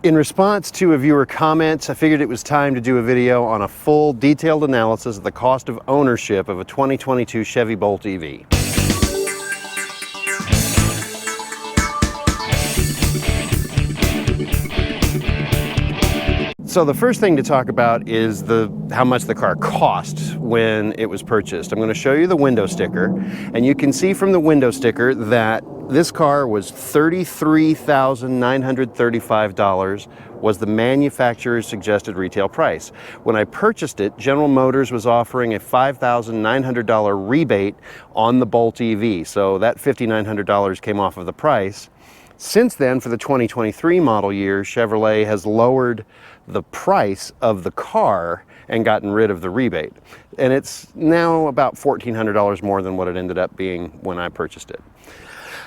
In response to a viewer comment, I figured it was time to do a video on a full detailed analysis of the cost of ownership of a 2022 Chevy Bolt EV. So the first thing to talk about is how much the car cost when it was purchased. I'm going to show you the window sticker, and you can see from the window sticker that this car was $33,935 was the manufacturer's suggested retail price. When I purchased it, General Motors was offering a $5,900 rebate on the Bolt EV, so that $5,900 came off of the price. Since then, for the 2023 model year, Chevrolet has lowered the price of the car and gotten rid of the rebate. And it's now about $1,400 more than what it ended up being when I purchased it.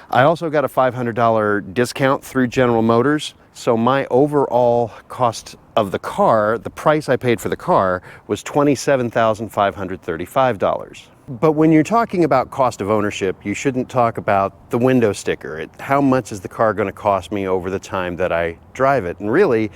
I also got a $500 discount through General Motors, so my overall cost of the car, the price I paid for the car, was $27,535. But when you're talking about cost of ownership, you shouldn't talk about the window sticker. How much is the car going to cost me over the time that I drive it? And really,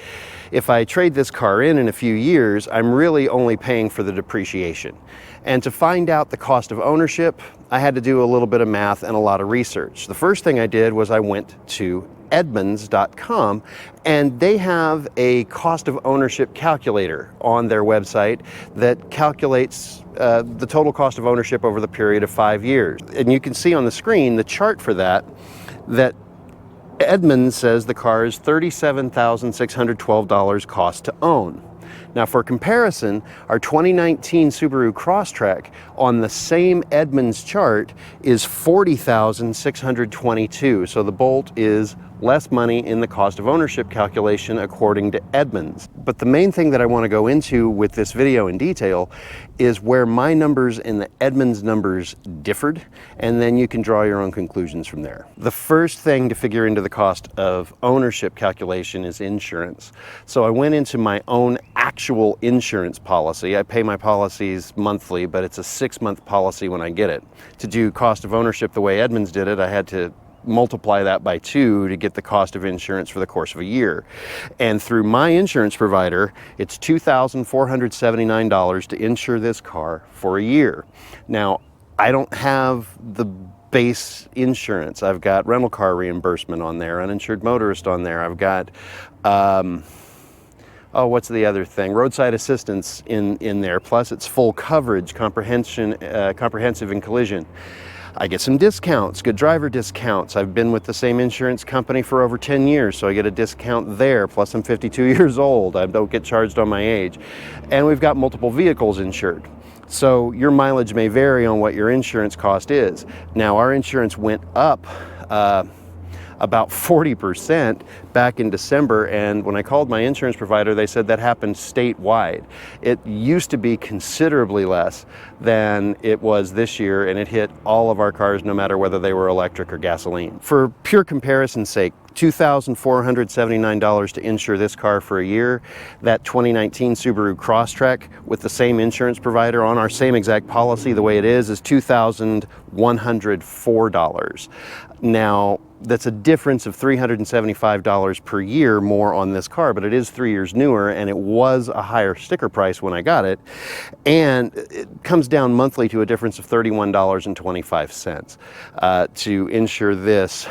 if I trade this car in a few years, I'm really only paying for the depreciation. And to find out the cost of ownership, I had to do a little bit of math and a lot of research. The first thing I did was I went to Edmunds.com, and they have a cost of ownership calculator on their website that calculates the total cost of ownership over the period of 5 years. And you can see on the screen the chart for that Edmunds says the car is $37,612 cost to own. Now, for comparison, our 2019 Subaru Crosstrek on the same Edmunds chart is $40,622. So the Bolt is less money in the cost of ownership calculation according to Edmunds. But the main thing that I want to go into with this video in detail is where my numbers and the Edmunds numbers differed, and then you can draw your own conclusions from there. The first thing to figure into the cost of ownership calculation is insurance. So I went into my own actual insurance policy. I pay my policies monthly, but it's a 6-month policy when I get it. To do cost of ownership the way Edmunds did it, I had to multiply that by 2 to get the cost of insurance for the course of a year. And through my insurance provider, it's $2,479 to insure this car for a year. Now, I don't have the base insurance. I've got rental car reimbursement on there, uninsured motorist on there. I've got what's the other thing? Roadside assistance in there. Plus, it's full coverage, comprehensive and collision. I get some discounts, good driver discounts. I've been with the same insurance company for over 10 years, so I get a discount there. Plus, I'm 52 years old. I don't get charged on my age. And we've got multiple vehicles insured. So your mileage may vary on what your insurance cost is. Now, our insurance went up about 40% back in December, and when I called my insurance provider, they said that happened statewide. It used to be considerably less than it was this year, and it hit all of our cars, no matter whether they were electric or gasoline. For pure comparison's sake, $2,479 to insure this car for a year. That 2019 Subaru Crosstrek with the same insurance provider on our same exact policy the way it is $2,104. Now, that's a difference of $375 per year more on this car, but it is 3 years newer, and it was a higher sticker price when I got it. And it comes down monthly to a difference of $31.25 to insure this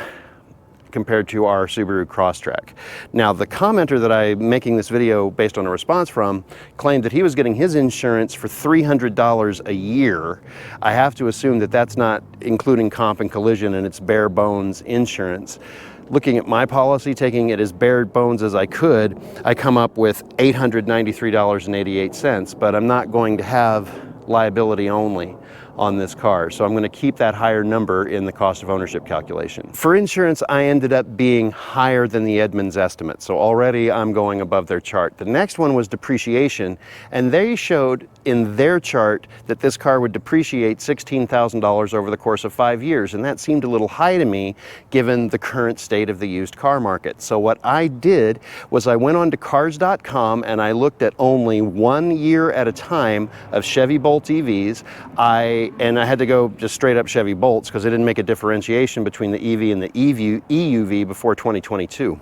compared to our Subaru Crosstrek. Now, the commenter that I'm making this video based on a response from claimed that he was getting his insurance for $300 a year. I have to assume that that's not including comp and collision, and it's bare bones insurance. Looking at my policy, taking it as bare bones as I could, I come up with $893.88, but I'm not going to have liability only on this car. So I'm going to keep that higher number in the cost of ownership calculation. For insurance, I ended up being higher than the Edmunds estimate. So already I'm going above their chart. The next one was depreciation, and they showed in their chart that this car would depreciate $16,000 over the course of 5 years. And that seemed a little high to me given the current state of the used car market. So what I did was I went on to cars.com and I looked at only 1 year at a time of Chevy Bolt EVs. I had to go just straight up Chevy Bolts because they didn't make a differentiation between the EV and the EUV before 2022.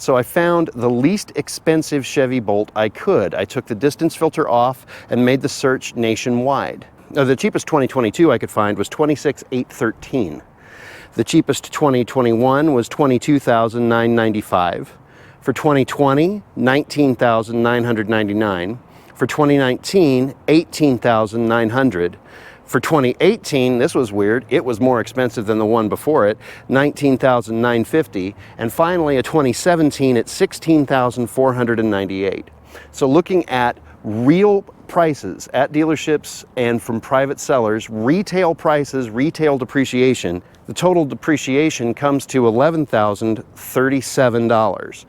So I found the least expensive Chevy Bolt I could. I took the distance filter off and made the search nationwide. Now, the cheapest 2022 I could find was $26,813. The cheapest 2021 was $22,995. For 2020, $19,999. For 2019, $18,900. For 2018, this was weird, it was more expensive than the one before it, $19,950. And finally, a 2017 at $16,498. So looking at real prices at dealerships and from private sellers, retail prices, retail depreciation, the total depreciation comes to $11,037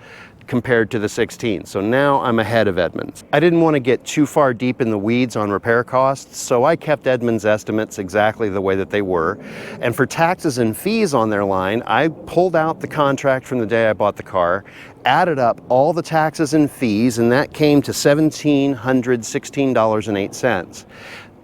compared to the 16. So now I'm ahead of Edmunds. I didn't want to get too far deep in the weeds on repair costs, so I kept Edmunds estimates exactly the way that they were. And for taxes and fees on their line, I pulled out the contract from the day I bought the car, added up all the taxes and fees, and that came to $1,716.08.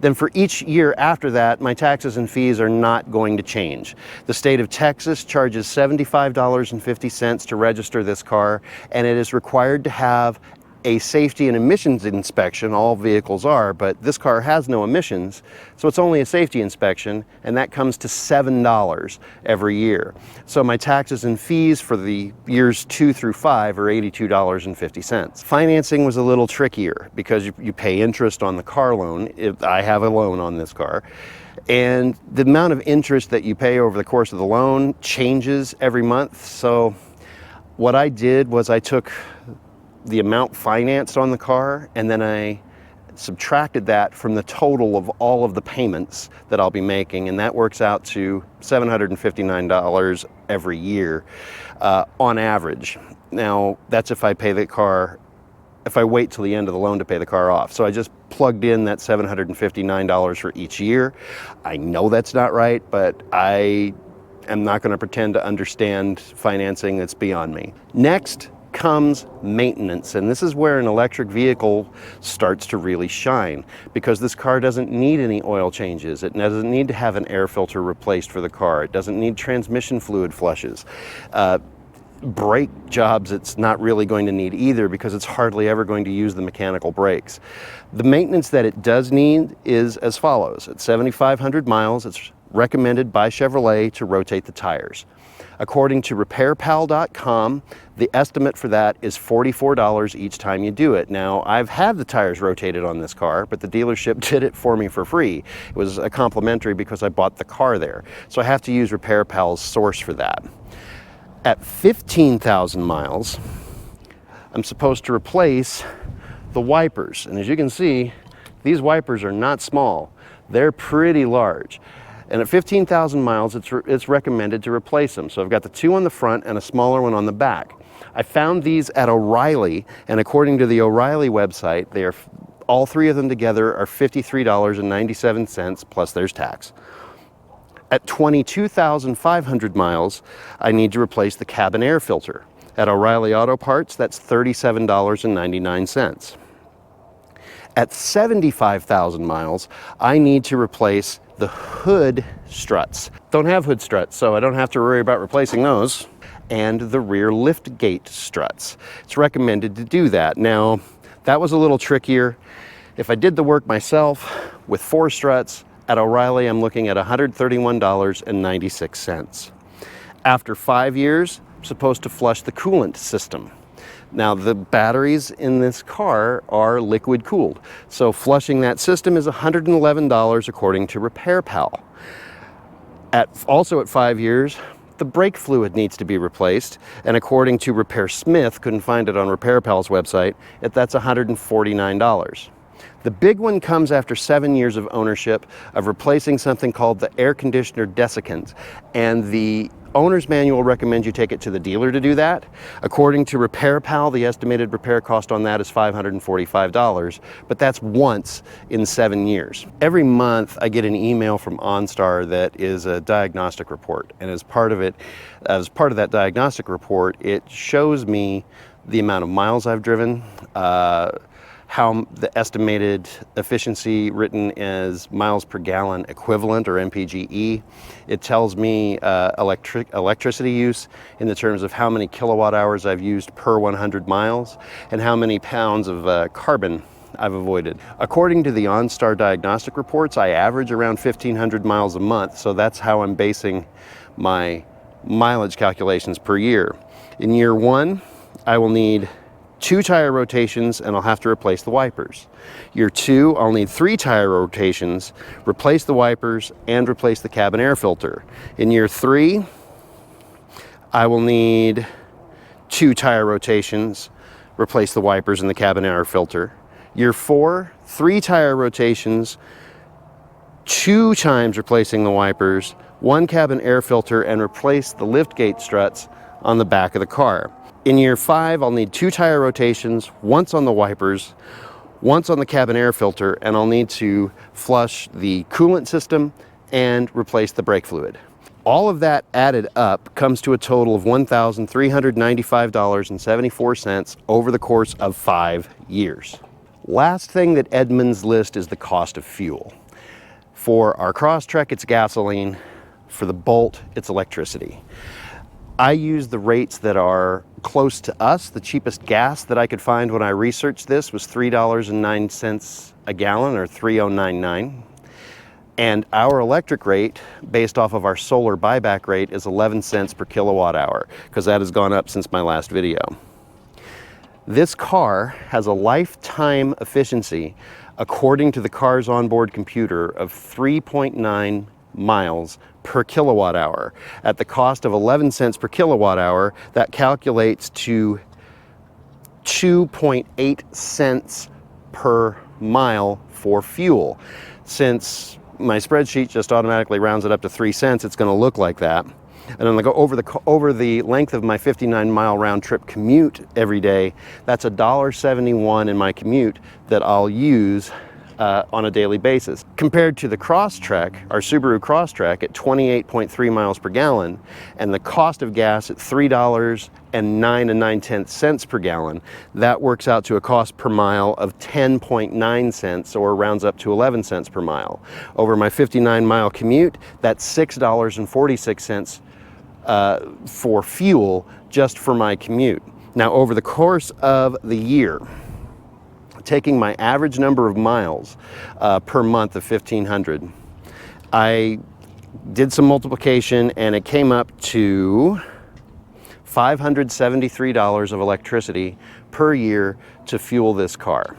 Then for each year after that, my taxes and fees are not going to change. The state of Texas charges $75.50 to register this car, and it is required to have a safety and emissions inspection. All vehicles are, but this car has no emissions, so it's only a safety inspection, and that comes to $7 every year. So my taxes and fees for the years 2 through 5 are $82.50. Financing was a little trickier because you pay interest on the car loan. If I have a loan on this car, and the amount of interest that you pay over the course of the loan changes every month. So what I did was I took the amount financed on the car, and then I subtracted that from the total of all of the payments that I'll be making, and that works out to $759 every year on average. Now, that's if I pay the car, if I wait till the end of the loan to pay the car off. So I just plugged in that $759 for each year. I know that's not right, but I am not going to pretend to understand financing that's beyond me. Next comes maintenance, and this is where an electric vehicle starts to really shine, because this car doesn't need any oil changes. It doesn't need to have an air filter replaced for the car. It doesn't need transmission fluid flushes. Brake jobs it's not really going to need either, because it's hardly ever going to use the mechanical brakes. The maintenance that it does need is as follows. At 7,500 miles, it's recommended by Chevrolet to rotate the tires. According to RepairPal.com, the estimate for that is $44 each time you do it. Now, I've had the tires rotated on this car, but the dealership did it for me for free. It was a complimentary because I bought the car there. So I have to use RepairPal's source for that. At 15,000 miles, I'm supposed to replace the wipers. And as you can see, these wipers are not small. They're pretty large. And at 15,000 miles, it's recommended to replace them. So I've got the two on the front and a smaller one on the back. I found these at O'Reilly, and according to the O'Reilly website, all three of them together are $53.97, plus there's tax. At 22,500 miles, I need to replace the cabin air filter. At O'Reilly Auto Parts, that's $37.99. At 75,000 miles, I need to replace the hood struts. Don't have hood struts, so I don't have to worry about replacing those. And the rear lift gate struts. It's recommended to do that. Now, that was a little trickier. If I did the work myself with 4 struts, at O'Reilly I'm looking at $131.96. After 5 years, I'm supposed to flush the coolant system. Now, the batteries in this car are liquid cooled, so flushing that system is $111 according to RepairPal. Also at 5 years, the brake fluid needs to be replaced, and according to RepairSmith, couldn't find it on RepairPal's website, that's $149. The big one comes after 7 years of ownership of replacing something called the air conditioner desiccant, and the owner's manual recommends you take it to the dealer to do that. According to RepairPal, the estimated repair cost on that is $545, but that's once in 7 years. Every month I get an email from OnStar that is a diagnostic report, and as part of that diagnostic report, it shows me the amount of miles I've driven, how the estimated efficiency written as miles per gallon equivalent, or MPGE. It tells me electricity use in the terms of how many kilowatt hours I've used per 100 miles and how many pounds of carbon I've avoided. According to the OnStar diagnostic reports, I average around 1,500 miles a month, so that's how I'm basing my mileage calculations per year. In year 1, I will need 2 tire rotations and I'll have to replace the wipers. Year 2, I'll need 3 tire rotations, replace the wipers, and replace the cabin air filter. In year 3, I will need 2 tire rotations, replace the wipers and the cabin air filter. Year 4, 3 tire rotations, 2 times replacing the wipers, 1 cabin air filter, and replace the liftgate struts on the back of the car. In year 5, I'll need 2 tire rotations, once on the wipers, once on the cabin air filter, and I'll need to flush the coolant system and replace the brake fluid. All of that added up comes to a total of $1,395.74 over the course of 5 years. Last thing that Edmunds lists is the cost of fuel. For our Crosstrek, it's gasoline. For the Bolt, it's electricity. I use the rates that are close to us. The cheapest gas that I could find when I researched this was $3.09 a gallon, or $3.099. And our electric rate, based off of our solar buyback rate, is 11 cents per kilowatt hour, because that has gone up since my last video. This car has a lifetime efficiency, according to the car's onboard computer, of 3.9 miles per kilowatt hour. At the cost of 11 cents per kilowatt hour, that calculates to 2.8 cents per mile for fuel. Since my spreadsheet just automatically rounds it up to 3 cents, it's going to look like that. And then over the length of my 59-mile round trip commute every day, that's $1.71 in my commute that I'll use on a daily basis. Compared to the Crosstrek, our Subaru Crosstrek, at 28.3 miles per gallon, and the cost of gas at $3.09 per gallon, that works out to a cost per mile of 10.9 cents, or rounds up to 11 cents per mile. Over my 59-mile commute, that's $6.46 for fuel just for my commute. Now, over the course of the year, taking my average number of miles per month of 1,500, I did some multiplication and it came up to $573 of electricity per year to fuel this car.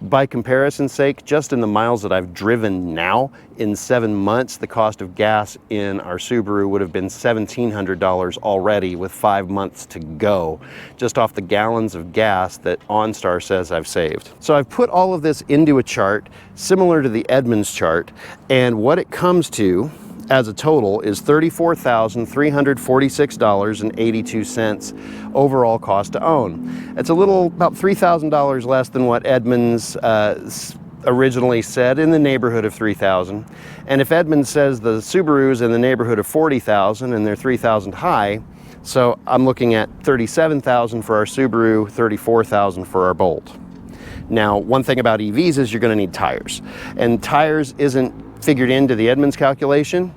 By comparison's sake, just in the miles that I've driven now, in 7 months, the cost of gas in our Subaru would have been $1,700 already, with 5 months to go, just off the gallons of gas that OnStar says I've saved. So I've put all of this into a chart similar to the Edmunds chart, and what it comes to as a total is $34,346.82 overall cost to own. It's a little, about $3,000 less than what Edmunds originally said, in the neighborhood of $3,000. And if Edmunds says the Subaru's in the neighborhood of $40,000 and they're $3,000 high, so I'm looking at $37,000 for our Subaru, $34,000 for our Bolt. Now, one thing about EVs is you're going to need tires, and tires isn't figured into the Edmunds calculation.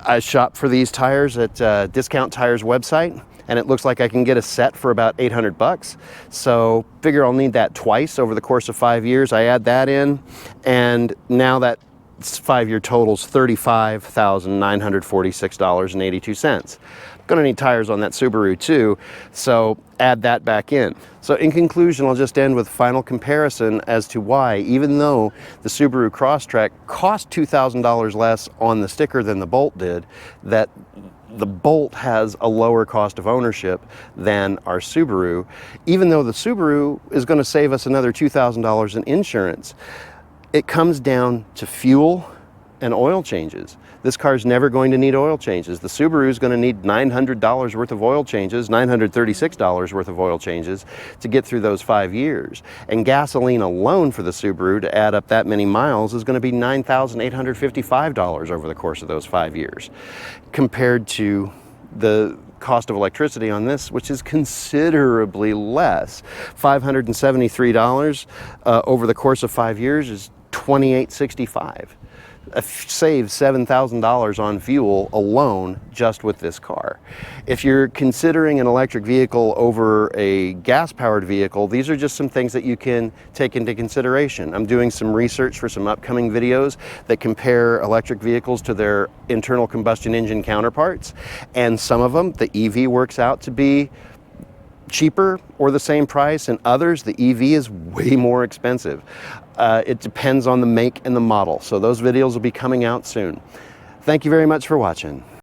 I shop for these tires at Discount Tires website, and it looks like I can get a set for about 800 bucks. So figure I'll need that twice over the course of 5 years. I add that in, and now that 5-year totals $35,946.82. Going to need tires on that Subaru too, so add that back in. So in conclusion, I'll just end with final comparison as to why, even though the Subaru Crosstrek cost $2,000 less on the sticker than the Bolt did, that the Bolt has a lower cost of ownership than our Subaru, even though the Subaru is going to save us another $2,000 in insurance. It comes down to fuel and oil changes. This car's never going to need oil changes. The Subaru is going to need $900 worth of oil changes, $936 worth of oil changes to get through those 5 years. And gasoline alone for the Subaru, to add up that many miles, is going to be $9,855 over the course of those 5 years, compared to the cost of electricity on this, which is considerably less. $573 over the course of 5 years is $2,865. Save $7,000 on fuel alone just with this car. If you're considering an electric vehicle over a gas-powered vehicle, these are just some things that you can take into consideration. I'm doing some research for some upcoming videos that compare electric vehicles to their internal combustion engine counterparts, and some of them, the EV works out to be cheaper or the same price, and others, the EV is way more expensive. It depends on the make and the model. So those videos will be coming out soon. Thank you very much for watching.